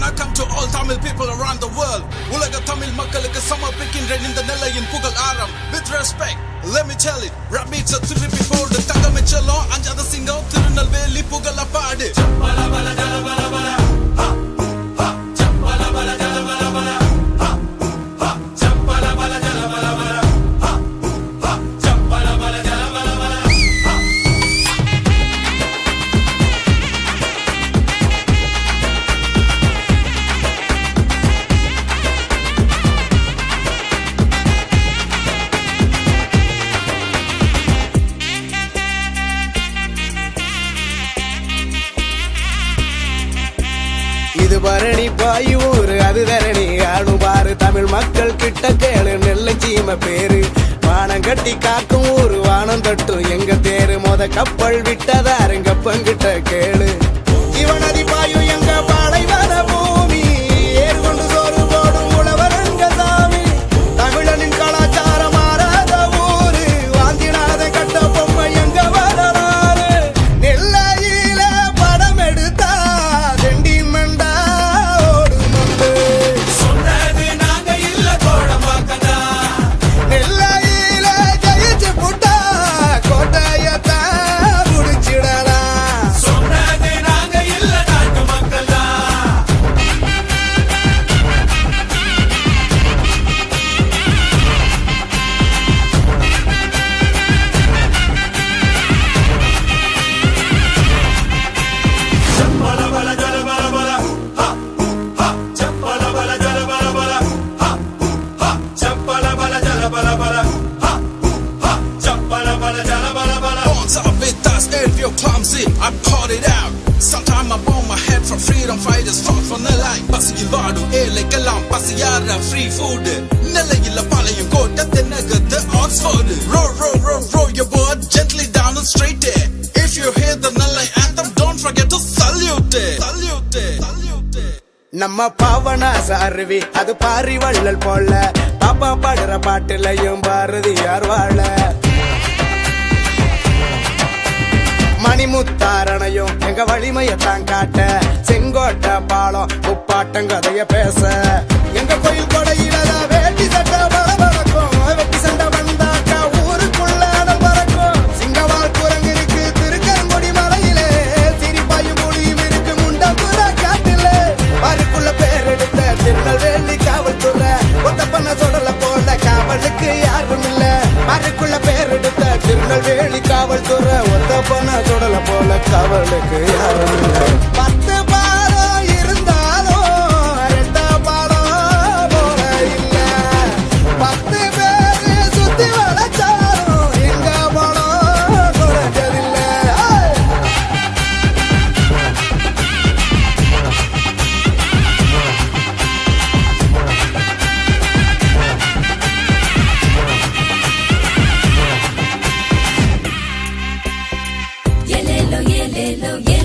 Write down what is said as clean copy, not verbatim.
Vanakkam to all Tamil people around the world. Ulaga Tamil மக்களுக்கு சமர்ப்பிக்கின்றேன் இந்த நிலையின் புகழ் ஆரம். With respect, let me tell it. Rap beats are திருப்பி போடு. தங்கமிச்சலம் அஞ்சாத சிங்கம் திருநெல்வேலி புகழ பாடு. Chappala bala jala bala bala. Ha ha. Chappala bala jala bala bala. Ha ha. Chappala bala jala bala bala. Ha ha. Chappala bala jala bala bala. இது பரணி பாயூர் அது தரணி ஆடும் பாரு தமிழ் மக்கள் கிட்ட கேளு நெல்லை சீம பேரு வானம் கட்டி காக்கும் ஊரு வானம் தட்டும் எங்க தேரு மொத கப்பல் விட்டதாருங்க பங்கிட்ட கேளு இவனதி பாயும் எங்க பாலைவன பூமி ஏறு கொண்டு சோறு போடும் உழவரங்க சாமி தமிழனின் கலாச்சாரம் மாறாத ஊரு வாந்தினாத கட்ட பொம்மை எங்க வரலாறு நெல்லையில படம் எடுத்தா செண்டி மண்டா ஓடு சொன்னது நாங்க இல்ல கோடம்பாக்கதா நெல்லையில ஜெயிச்சு புட்டா கோட்டையத்தான் முடிச்சிடலாம் சொன்னது நாங்க இல்ல நாட்டு மக்களா Chappala bala jala bala bala. Ha ha. Chappala bala jala bala bala. Ha ha. Chappala bala jala bala bala. Ha ha. Chappala bala jala bala bala. Bones are with us if you're clumsy. I caught it out. Sometime I bomb my head from freedom fighters fought for the line. Pasigil vaadu elekalam pasiyara free food. Nelayilla palayum kota tenagathu Oxford. Row your boat gently down and straight there. If you hear the Nellai anthem, don't forget to salute it. Salute it. Salute it. நம்ம பாவனாச அருவி அது பாரி வள்ளல் போல பாப்பா பாடுற பாட்டுலையும் பாரதியார் வாழ மணிமுத்தாரணையும் எங்க வலிமையத்தான் காட்ட செங்கோட்டை பாலம் முப்பாட்டம் கதைய பேச எங்க கோயில் கொடையில வேட்டி சட்டை பறக்கும் வெட்டி சண்டை வந்தாக்கா ஊருக்குள்ள அனல் பறக்கும் சிங்கவால் குரங்கு இருக்கு திருக்கரங்குடி மலையிலே சிரிப்பாயும் மொழியும் இருக்கு முண்டபுர காட்டில பாருக்குள்ள பேர் எடுத்த திருநெல்வேலி காவல்துறை ஒத்த பண்ண சொல்லல போல காவலுக்கு யாரும் இல்ல பாருக்குள்ள பேர் எடுத்த திருநெல்வேலி காவல்துறை ஒத்த பண்ண தொடல போல காவலுக்கு யாரும் இல்ல பத்து பாலம் இருந்தாலும் ரெட்ட பாலம் போல இல்ல பத்து பேரு சுத்தி வளச்சாலும் எங்க பணம் குறைஞ்சதில்லை Yelelo, yelelo, yelelo.